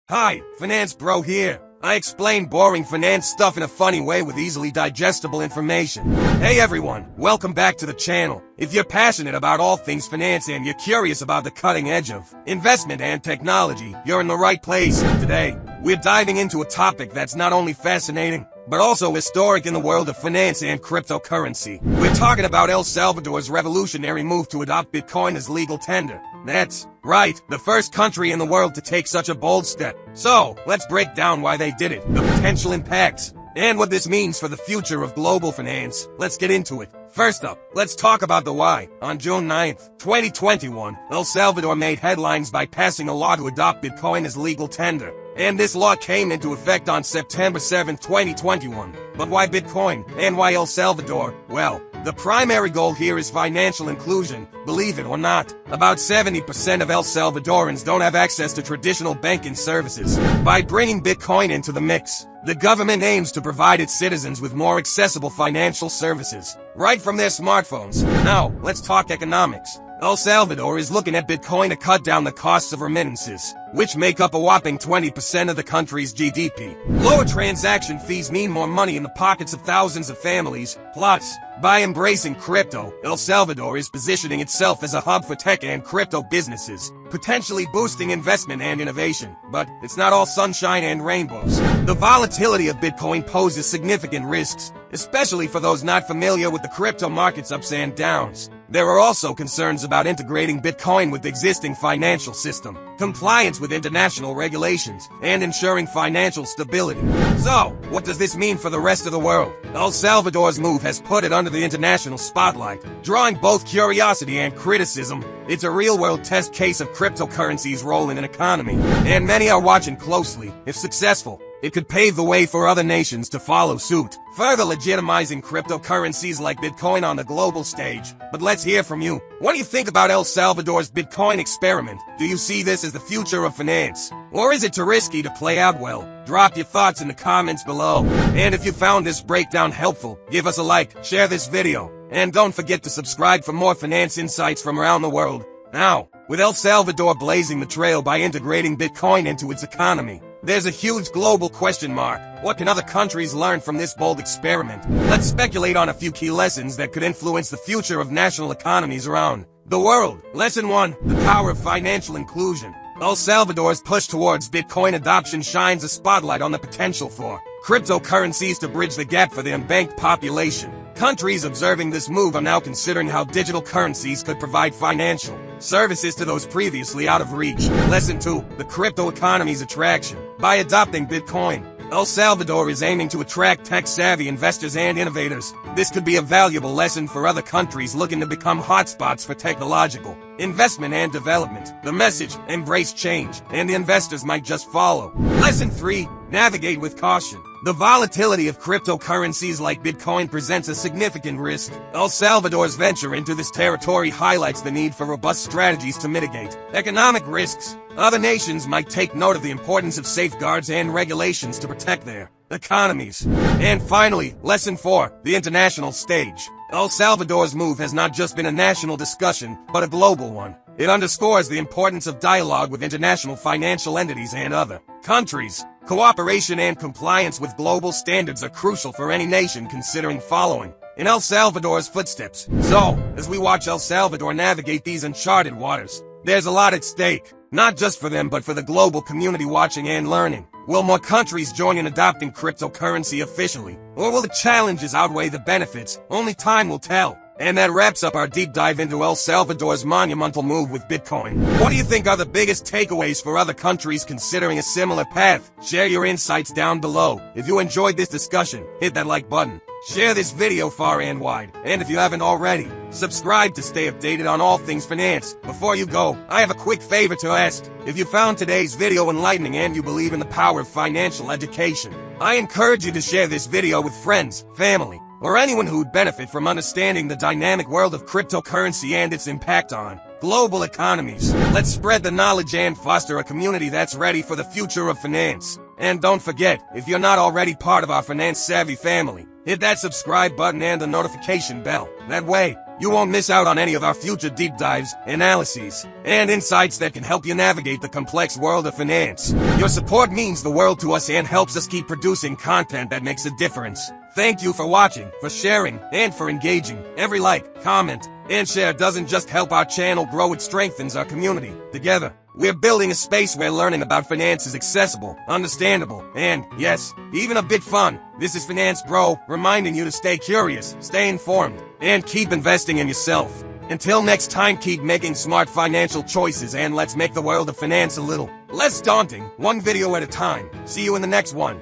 Hi, Finance Bro here. I explain boring finance stuff in a funny way with easily digestible information. Hey everyone, welcome back to the channel. If you're passionate about all things finance and you're curious about the cutting edge of investment and technology, you're in the right place. Today, we're diving into a topic that's not only fascinating, but also historic in the world of finance and cryptocurrency. We're talking about El Salvador's revolutionary move to adopt Bitcoin as legal tender. That's right, the first country in the world to take such a bold step. So, let's break down why they did it, the potential impacts, and what this means for the future of global finance. Let's get into it. First up, let's talk about the why. On June 9th, 2021, El Salvador made headlines by passing a law to adopt Bitcoin as legal tender. And this law came into effect on September 7, 2021. But why Bitcoin? And why El Salvador? Well, the primary goal here is financial inclusion, believe it or not. About 70% of El Salvadorans don't have access to traditional banking services. By bringing Bitcoin into the mix, the government aims to provide its citizens with more accessible financial services, right from their smartphones. Now, let's talk economics. El Salvador is looking at Bitcoin to cut down the costs of remittances, which make up a whopping 20% of the country's GDP. Lower transaction fees mean more money in the pockets of thousands of families. Plus, by embracing crypto, El Salvador is positioning itself as a hub for tech and crypto businesses, potentially boosting investment and innovation. But it's not all sunshine and rainbows. The volatility of Bitcoin poses significant risks, especially for those not familiar with the crypto market's ups and downs. There are also concerns about integrating Bitcoin with the existing financial system, compliance with international regulations, and ensuring financial stability. So, what does this mean for the rest of the world? El Salvador's move has put it under the international spotlight, drawing both curiosity and criticism. It's a real-world test case of cryptocurrency's role in an economy, and many are watching closely. If successful, it could pave the way for other nations to follow suit, further legitimizing cryptocurrencies like Bitcoin on the global stage. But let's hear from you. What do you think about El Salvador's Bitcoin experiment? Do you see this as the future of finance? Or is it too risky to play out well? Drop your thoughts in the comments below. And if you found this breakdown helpful, give us a like, share this video, and don't forget to subscribe for more finance insights from around the world. Now, with El Salvador blazing the trail by integrating Bitcoin into its economy, there's a huge global question mark. What can other countries learn from this bold experiment? Let's speculate on a few key lessons that could influence the future of national economies around the world. Lesson 1. The power of financial inclusion. El Salvador's push towards Bitcoin adoption shines a spotlight on the potential for cryptocurrencies to bridge the gap for the unbanked population. Countries observing this move are now considering how digital currencies could provide financial services to those previously out of reach. Lesson 2. The crypto economy's attraction. By adopting Bitcoin, El Salvador is aiming to attract tech-savvy investors and innovators. This could be a valuable lesson for other countries looking to become hotspots for technological investment and development. The message: embrace change, and the investors might just follow. Lesson 3. Navigate with caution. The volatility of cryptocurrencies like Bitcoin presents a significant risk. El Salvador's venture into this territory highlights the need for robust strategies to mitigate economic risks. Other nations might take note of the importance of safeguards and regulations to protect their economies. And finally, Lesson 4. The international stage. El Salvador's move has not just been a national discussion, but a global one. It underscores the importance of dialogue with international financial entities and other countries. Cooperation and compliance with global standards are crucial for any nation considering following in El Salvador's footsteps. So, as we watch El Salvador navigate these uncharted waters, there's a lot at stake, not just for them but for the global community watching and learning. Will more countries join in adopting cryptocurrency officially? Or will the challenges outweigh the benefits? Only time will tell. And that wraps up our deep dive into El Salvador's monumental move with Bitcoin. What do you think are the biggest takeaways for other countries considering a similar path? Share your insights down below. If you enjoyed this discussion, hit that like button. Share this video far and wide. And if you haven't already, subscribe to stay updated on all things finance. Before you go, I have a quick favor to ask. If you found today's video enlightening and you believe in the power of financial education, I encourage you to share this video with friends, family, or anyone who'd benefit from understanding the dynamic world of cryptocurrency and its impact on global economies. Let's spread the knowledge and foster a community that's ready for the future of finance. And don't forget, if you're not already part of our finance-savvy family, hit that subscribe button and the notification bell. That way, You won't miss out on any of our future deep dives, analyses, and insights that can help you navigate the complex world of finance. Your support means the world to us and helps us keep producing content that makes a difference. Thank you for watching, for sharing, and for engaging. Every like, comment, and share doesn't just help our channel grow, it strengthens our community. Together, we're building a space where learning about finance is accessible, understandable, and, yes, even a bit fun. This is Finance Bro, reminding you to stay curious, stay informed, and keep investing in yourself. Until next time, keep making smart financial choices and let's make the world of finance a little less daunting, one video at a time. See you in the next one.